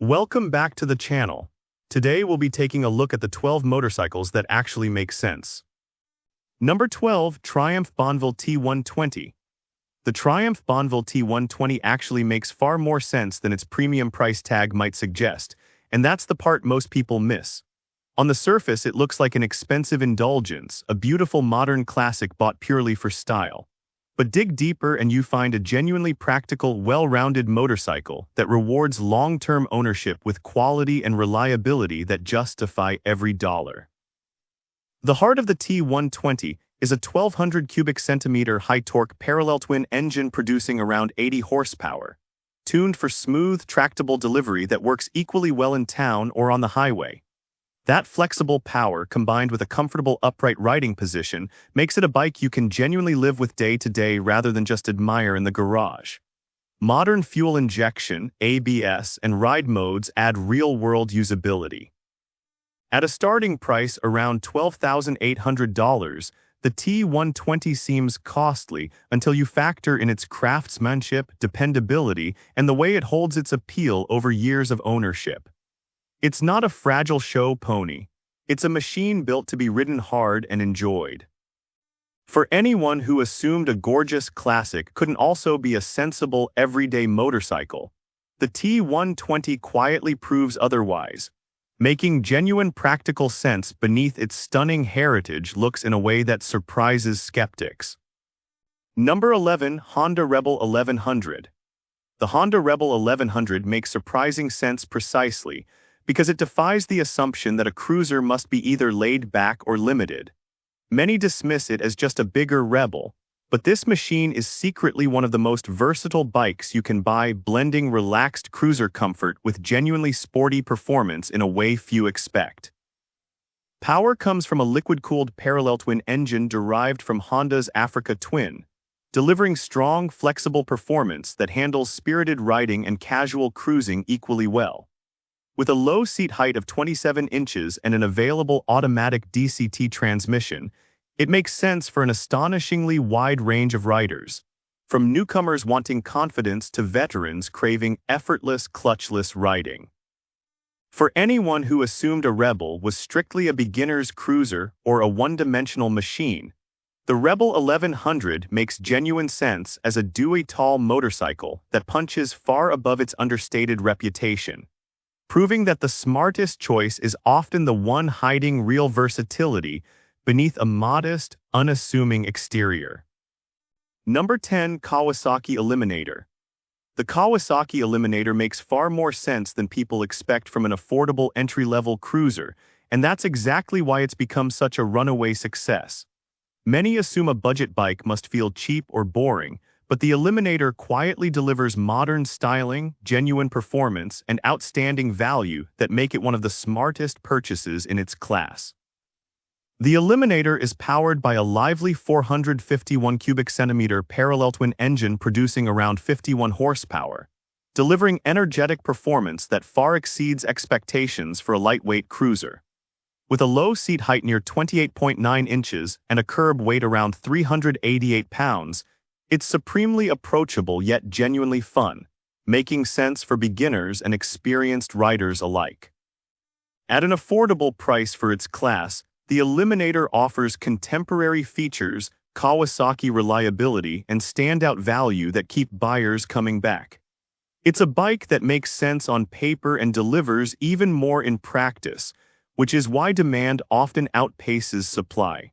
Welcome back to the channel. Today we'll be taking a look at the 12 motorcycles that actually make sense. Number 12, Triumph Bonneville T120. The Triumph Bonneville T120 actually makes far more sense than its premium price tag might suggest, and that's the part most people miss. On the surface, it looks like an expensive indulgence, a beautiful modern classic bought purely for style. But dig deeper and you find a genuinely practical, well-rounded motorcycle that rewards long-term ownership with quality and reliability that justify every dollar. The heart of the T120 is a 1,200 cubic centimeter high-torque parallel twin engine producing around 80 horsepower, tuned for smooth, tractable delivery that works equally well in town or on the highway. That flexible power, combined with a comfortable upright riding position, makes it a bike you can genuinely live with day to day rather than just admire in the garage. Modern fuel injection, ABS, and ride modes add real-world usability. At a starting price around $12,800, the T120 seems costly until you factor in its craftsmanship, dependability, and the way it holds its appeal over years of ownership. It's not a fragile show pony. It's a machine built to be ridden hard and enjoyed. For anyone who assumed a gorgeous classic couldn't also be a sensible, everyday motorcycle, the T120 quietly proves otherwise, making genuine practical sense beneath its stunning heritage looks in a way that surprises skeptics. Number 11, Honda Rebel 1100. The Honda Rebel 1100 makes surprising sense precisely because it defies the assumption that a cruiser must be either laid back or limited. Many dismiss it as just a bigger Rebel, but this machine is secretly one of the most versatile bikes you can buy, blending relaxed cruiser comfort with genuinely sporty performance in a way few expect. Power comes from a liquid-cooled parallel twin engine derived from Honda's Africa Twin, delivering strong, flexible performance that handles spirited riding and casual cruising equally well. With a low seat height of 27 inches and an available automatic DCT transmission, it makes sense for an astonishingly wide range of riders, from newcomers wanting confidence to veterans craving effortless, clutchless riding. For anyone who assumed a Rebel was strictly a beginner's cruiser or a one-dimensional machine, the Rebel 1100 makes genuine sense as a dewy-tall motorcycle that punches far above its understated reputation, proving that the smartest choice is often the one hiding real versatility beneath a modest, unassuming exterior. Number 10, Kawasaki Eliminator. The Kawasaki Eliminator makes far more sense than people expect from an affordable entry-level cruiser, and that's exactly why it's become such a runaway success. Many assume a budget bike must feel cheap or boring, but the Eliminator quietly delivers modern styling, genuine performance, and outstanding value that make it one of the smartest purchases in its class. The Eliminator is powered by a lively 451 cubic centimeter parallel twin engine producing around 51 horsepower, delivering energetic performance that far exceeds expectations for a lightweight cruiser. With a low seat height near 28.9 inches and a curb weight around 388 pounds, it's supremely approachable yet genuinely fun, making sense for beginners and experienced riders alike. At an affordable price for its class, the Eliminator offers contemporary features, Kawasaki reliability, and standout value that keep buyers coming back. It's a bike that makes sense on paper and delivers even more in practice, which is why demand often outpaces supply.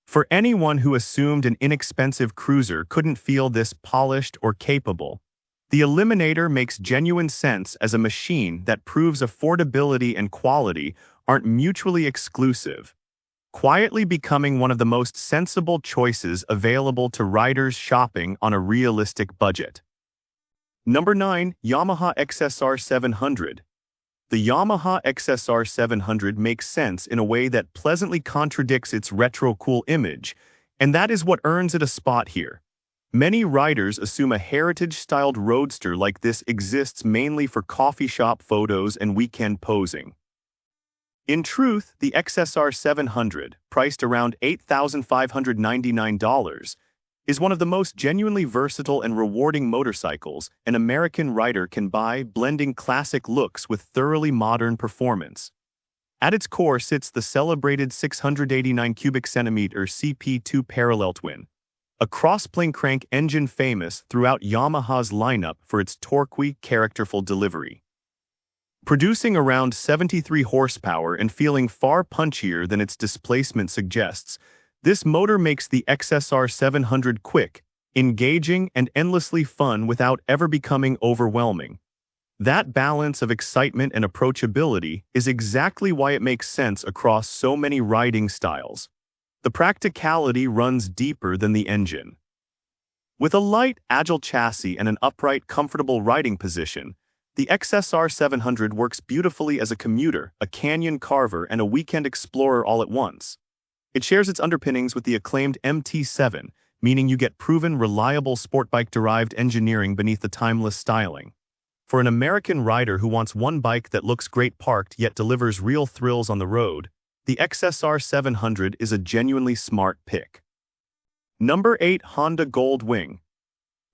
For anyone who assumed an inexpensive cruiser couldn't feel this polished or capable, the Eliminator makes genuine sense as a machine that proves affordability and quality aren't mutually exclusive, quietly becoming one of the most sensible choices available to riders shopping on a realistic budget. Number 9, Yamaha XSR700. The Yamaha XSR700 makes sense in a way that pleasantly contradicts its retro-cool image, and that is what earns it a spot here. Many riders assume a heritage-styled roadster like this exists mainly for coffee shop photos and weekend posing. In truth, the XSR700, priced around $8,599, is one of the most genuinely versatile and rewarding motorcycles an American rider can buy, blending classic looks with thoroughly modern performance. At its core sits the celebrated 689 cubic centimeter CP2 parallel twin, a cross-plane crank engine famous throughout Yamaha's lineup for its torquey, characterful delivery. Producing around 73 horsepower and feeling far punchier than its displacement suggests, this motor makes the XSR700 quick, engaging, and endlessly fun without ever becoming overwhelming. That balance of excitement and approachability is exactly why it makes sense across so many riding styles. The practicality runs deeper than the engine. With a light, agile chassis and an upright, comfortable riding position, the XSR700 works beautifully as a commuter, a canyon carver, and a weekend explorer all at once. It shares its underpinnings with the acclaimed MT7, meaning you get proven, reliable sport bike-derived engineering beneath the timeless styling. For an American rider who wants one bike that looks great parked yet delivers real thrills on the road, the XSR700 is a genuinely smart pick. Number 8. Honda Gold Wing.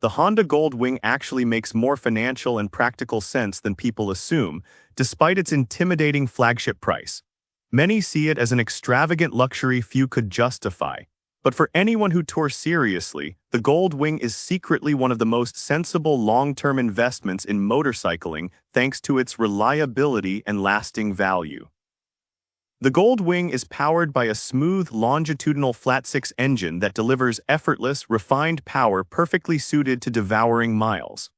The Honda Gold Wing actually makes more financial and practical sense than people assume, despite its intimidating flagship price. Many see it as an extravagant luxury few could justify. But for anyone who tours seriously, the Gold Wing is secretly one of the most sensible long-term investments in motorcycling thanks to its reliability and lasting value. The Gold Wing is powered by a smooth, longitudinal flat-six engine that delivers effortless, refined power perfectly suited to devouring miles.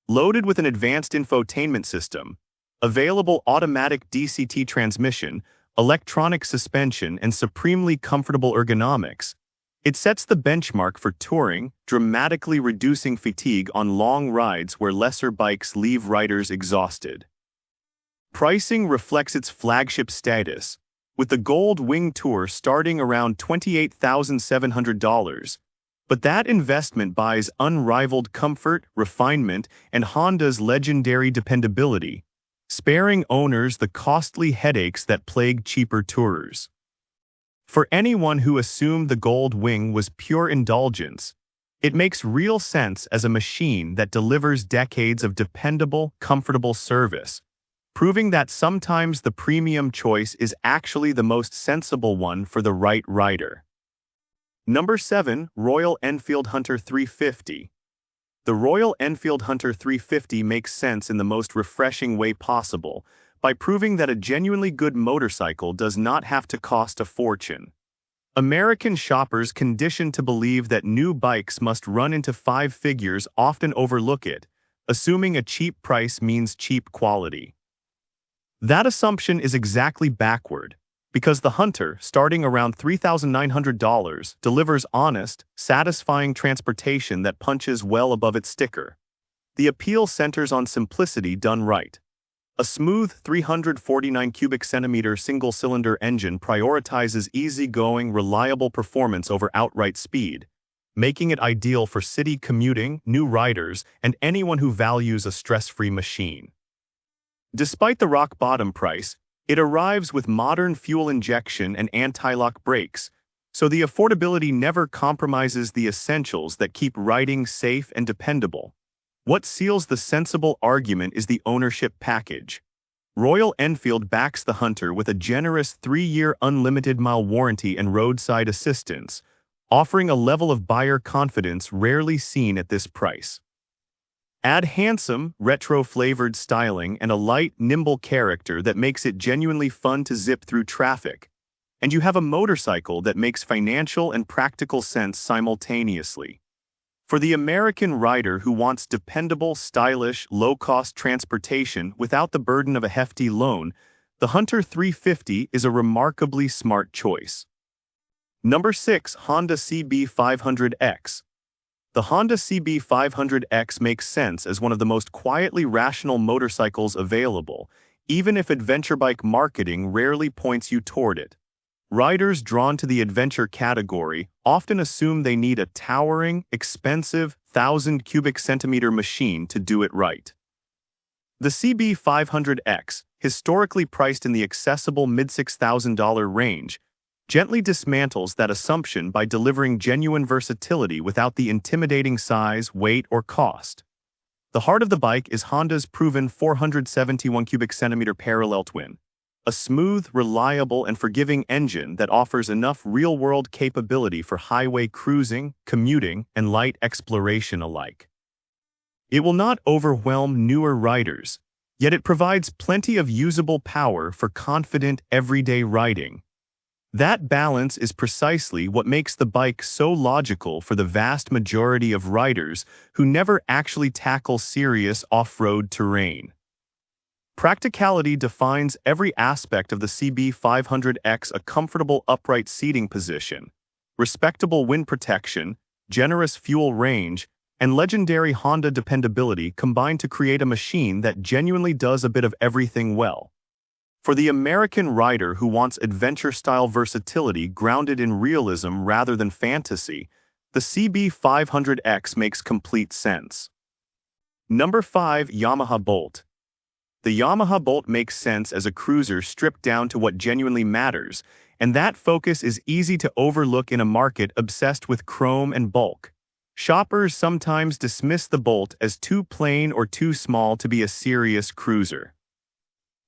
Loaded with an advanced infotainment system, available automatic DCT transmission, electronic suspension, and supremely comfortable ergonomics, it sets the benchmark for touring, dramatically reducing fatigue on long rides where lesser bikes leave riders exhausted. Pricing reflects its flagship status, with the Gold Wing Tour starting around $28,700. But that investment buys unrivaled comfort, refinement, and Honda's legendary dependability, sparing owners the costly headaches that plague cheaper tourers. For anyone who assumed the Gold Wing was pure indulgence, it makes real sense as a machine that delivers decades of dependable, comfortable service, proving that sometimes the premium choice is actually the most sensible one for the right rider. Number 7. Royal Enfield Hunter 350. The Royal Enfield Hunter 350 makes sense in the most refreshing way possible, by proving that a genuinely good motorcycle does not have to cost a fortune. American shoppers conditioned to believe that new bikes must run into five figures often overlook it, assuming a cheap price means cheap quality. That assumption is exactly backward, because the Hunter, starting around $3,900, delivers honest, satisfying transportation that punches well above its sticker. The appeal centers on simplicity done right. A smooth 349 cubic centimeter single-cylinder engine prioritizes easy-going, reliable performance over outright speed, making it ideal for city commuting, new riders, and anyone who values a stress-free machine. Despite the rock-bottom price, it arrives with modern fuel injection and anti-lock brakes, so the affordability never compromises the essentials that keep riding safe and dependable. What seals the sensible argument is the ownership package. Royal Enfield backs the Hunter with a generous 3-year unlimited-mile warranty and roadside assistance, offering a level of buyer confidence rarely seen at this price. Add handsome, retro-flavored styling and a light, nimble character that makes it genuinely fun to zip through traffic, and you have a motorcycle that makes financial and practical sense simultaneously. For the American rider who wants dependable, stylish, low-cost transportation without the burden of a hefty loan, the Hunter 350 is a remarkably smart choice. Number 6. Honda CB500X. The Honda CB500X makes sense as one of the most quietly rational motorcycles available, even if adventure bike marketing rarely points you toward it. Riders drawn to the adventure category often assume they need a towering, expensive, 1,000 cubic centimeter machine to do it right. The CB500X, historically priced in the accessible mid-$6,000 range, gently dismantles that assumption by delivering genuine versatility without the intimidating size, weight, or cost. The heart of the bike is Honda's proven 471 cubic centimeter parallel twin, a smooth, reliable, and forgiving engine that offers enough real-world capability for highway cruising, commuting, and light exploration alike. It will not overwhelm newer riders, yet it provides plenty of usable power for confident, everyday riding. That balance is precisely what makes the bike so logical for the vast majority of riders who never actually tackle serious off-road terrain. Practicality defines every aspect of the CB500X: a comfortable upright seating position, respectable wind protection, generous fuel range, and legendary Honda dependability combine to create a machine that genuinely does a bit of everything well. For the American rider who wants adventure-style versatility grounded in realism rather than fantasy, the CB500X makes complete sense. Number 5. Yamaha Bolt. The Yamaha Bolt makes sense as a cruiser stripped down to what genuinely matters, and that focus is easy to overlook in a market obsessed with chrome and bulk. Shoppers sometimes dismiss the Bolt as too plain or too small to be a serious cruiser.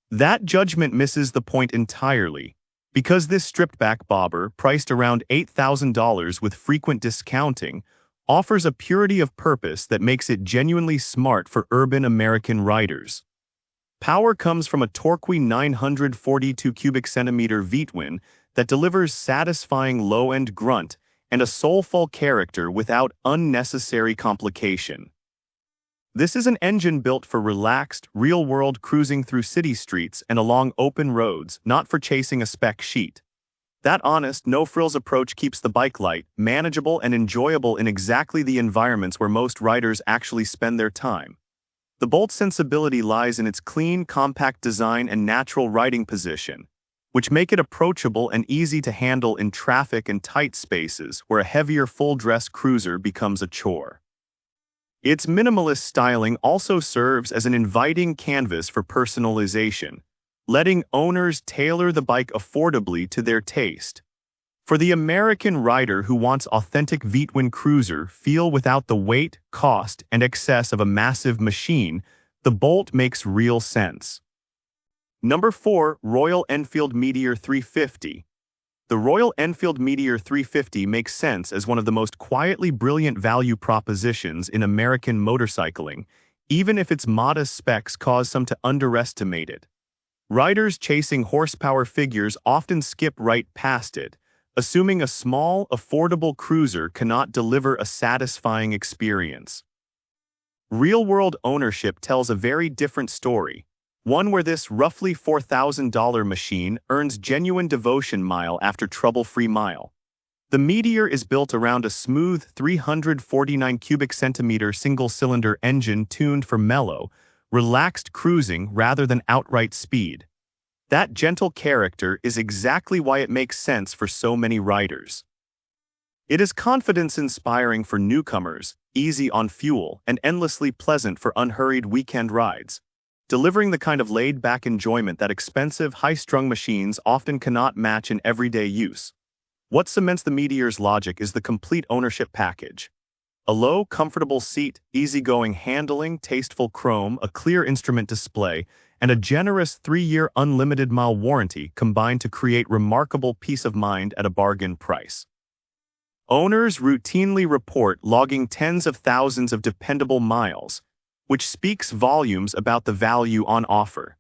That judgment misses the point entirely, because this stripped-back bobber, priced around $8,000 with frequent discounting, offers a purity of purpose that makes it genuinely smart for urban American riders. Power comes from a torquey 942 cubic centimeter V-twin that delivers satisfying low-end grunt and a soulful character without unnecessary complication. This is an engine built for relaxed, real-world cruising through city streets and along open roads, not for chasing a spec sheet. That honest, no-frills approach keeps the bike light, manageable, and enjoyable in exactly the environments where most riders actually spend their time. The Bolt's sensibility lies in its clean, compact design and natural riding position, which make it approachable and easy to handle in traffic and tight spaces where a heavier full-dress cruiser becomes a chore. Its minimalist styling also serves as an inviting canvas for personalization, letting owners tailor the bike affordably to their taste. For the American rider who wants authentic V-twin cruiser feel without the weight, cost, and excess of a massive machine, the Bolt makes real sense. Number 4. Royal Enfield Meteor 350. The Royal Enfield Meteor 350 makes sense as one of the most quietly brilliant value propositions in American motorcycling, even if its modest specs cause some to underestimate it. Riders chasing horsepower figures often skip right past it, assuming a small, affordable cruiser cannot deliver a satisfying experience. Real-world ownership tells a very different story, one where this roughly $4,000 machine earns genuine devotion mile after trouble-free mile. The Meteor is built around a smooth 349 cubic centimeter single-cylinder engine tuned for mellow, relaxed cruising rather than outright speed. That gentle character is exactly why it makes sense for so many riders. It is confidence-inspiring for newcomers, easy on fuel, and endlessly pleasant for unhurried weekend rides, delivering the kind of laid-back enjoyment that expensive, high-strung machines often cannot match in everyday use. What cements the Meteor's logic is the complete ownership package. A low, comfortable seat, easygoing handling, tasteful chrome, a clear instrument display, and a generous 3-year unlimited mile warranty combine to create remarkable peace of mind at a bargain price. Owners routinely report logging tens of thousands of dependable miles, which speaks volumes about the value on offer.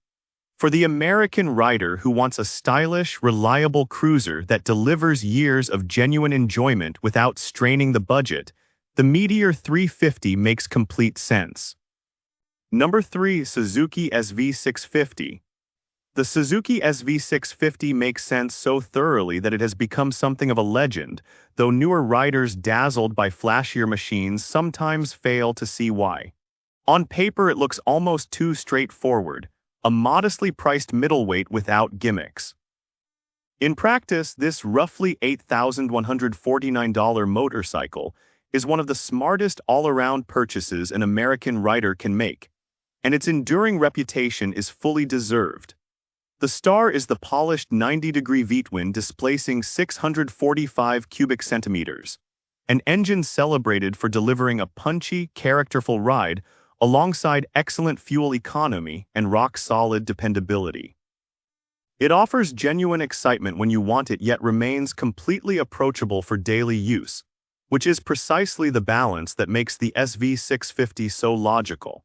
For the American rider who wants a stylish, reliable cruiser that delivers years of genuine enjoyment without straining the budget, the Meteor 350 makes complete sense. Number 3. Suzuki SV650. The Suzuki SV650 makes sense so thoroughly that it has become something of a legend, though newer riders dazzled by flashier machines sometimes fail to see why. On paper, it looks almost too straightforward, a modestly priced middleweight without gimmicks. In practice, this roughly $8,149 motorcycle is one of the smartest all-around purchases an American rider can make, and its enduring reputation is fully deserved. The star is the polished 90-degree V-twin displacing 645 cubic centimeters, an engine celebrated for delivering a punchy, characterful ride alongside excellent fuel economy and rock-solid dependability. It offers genuine excitement when you want it yet remains completely approachable for daily use, which is precisely the balance that makes the SV650 so logical.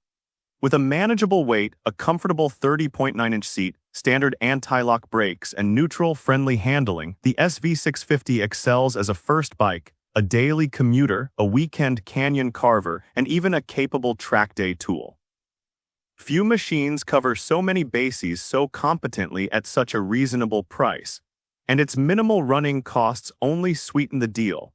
With a manageable weight, a comfortable 30.9-inch seat, standard anti-lock brakes, and neutral-friendly handling, the SV650 excels as a first bike, a daily commuter, a weekend canyon carver, and even a capable track day tool. Few machines cover so many bases so competently at such a reasonable price, and its minimal running costs only sweeten the deal.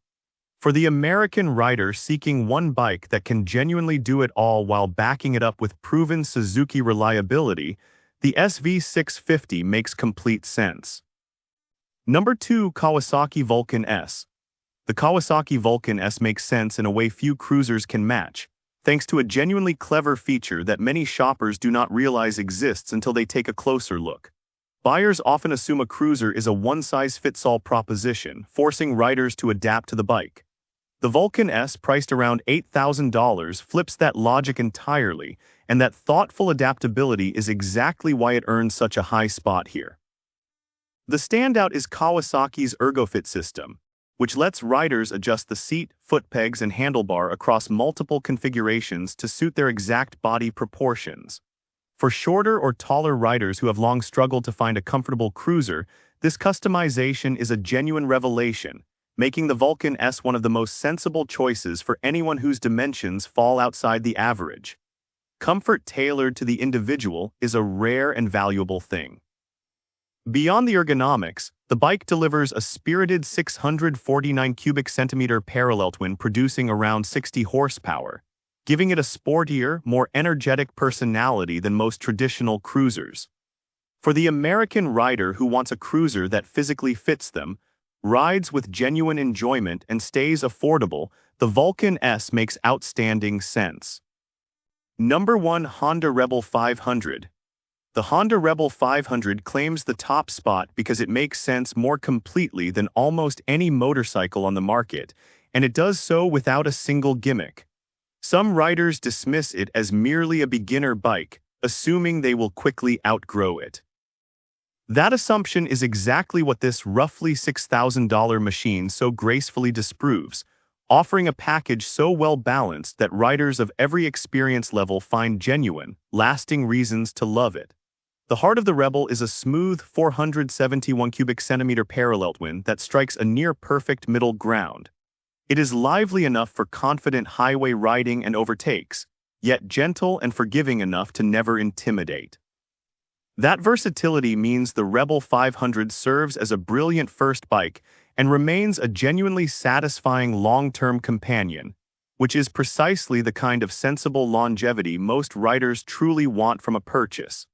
For the American rider seeking one bike that can genuinely do it all while backing it up with proven Suzuki reliability, the SV650 makes complete sense. Number 2. Kawasaki Vulcan S. The Kawasaki Vulcan S makes sense in a way few cruisers can match, thanks to a genuinely clever feature that many shoppers do not realize exists until they take a closer look. Buyers often assume a cruiser is a one-size-fits-all proposition, forcing riders to adapt to the bike. The Vulcan S, priced around $8,000, flips that logic entirely, and that thoughtful adaptability is exactly why it earns such a high spot here. The standout is Kawasaki's ErgoFit system, which lets riders adjust the seat, foot pegs, and handlebar across multiple configurations to suit their exact body proportions. For shorter or taller riders who have long struggled to find a comfortable cruiser, this customization is a genuine revelation, making the Vulcan S one of the most sensible choices for anyone whose dimensions fall outside the average. Comfort tailored to the individual is a rare and valuable thing. Beyond the ergonomics, the bike delivers a spirited 649 cubic centimeter parallel twin producing around 60 horsepower, giving it a sportier, more energetic personality than most traditional cruisers. For the American rider who wants a cruiser that physically fits them, rides with genuine enjoyment, and stays affordable, the Vulcan S makes outstanding sense. Number 1. Honda Rebel 500. The Honda Rebel 500 claims the top spot because it makes sense more completely than almost any motorcycle on the market, and it does so without a single gimmick. Some riders dismiss it as merely a beginner bike, assuming they will quickly outgrow it. That assumption is exactly what this roughly $6,000 machine so gracefully disproves, offering a package so well-balanced that riders of every experience level find genuine, lasting reasons to love it. The heart of the Rebel is a smooth 471 cubic centimeter parallel twin that strikes a near-perfect middle ground. It is lively enough for confident highway riding and overtakes, yet gentle and forgiving enough to never intimidate. That versatility means the Rebel 500 serves as a brilliant first bike and remains a genuinely satisfying long-term companion, which is precisely the kind of sensible longevity most riders truly want from a purchase.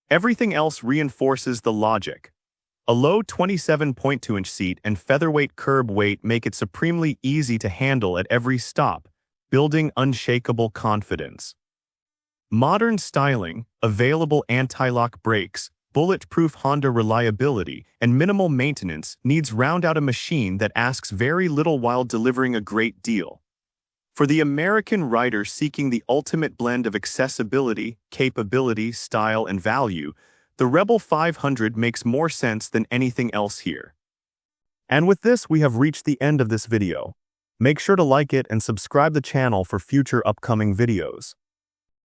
Everything else reinforces the logic. A low 27.2-inch seat and featherweight curb weight make it supremely easy to handle at every stop, building unshakable confidence. Modern styling, available anti-lock brakes, bulletproof Honda reliability, and minimal maintenance needs round out a machine that asks very little while delivering a great deal. For the American rider seeking the ultimate blend of accessibility, capability, style, and value, the Rebel 500 makes more sense than anything else here. And with this, we have reached the end of this video. Make sure to like it and subscribe the channel for future upcoming videos.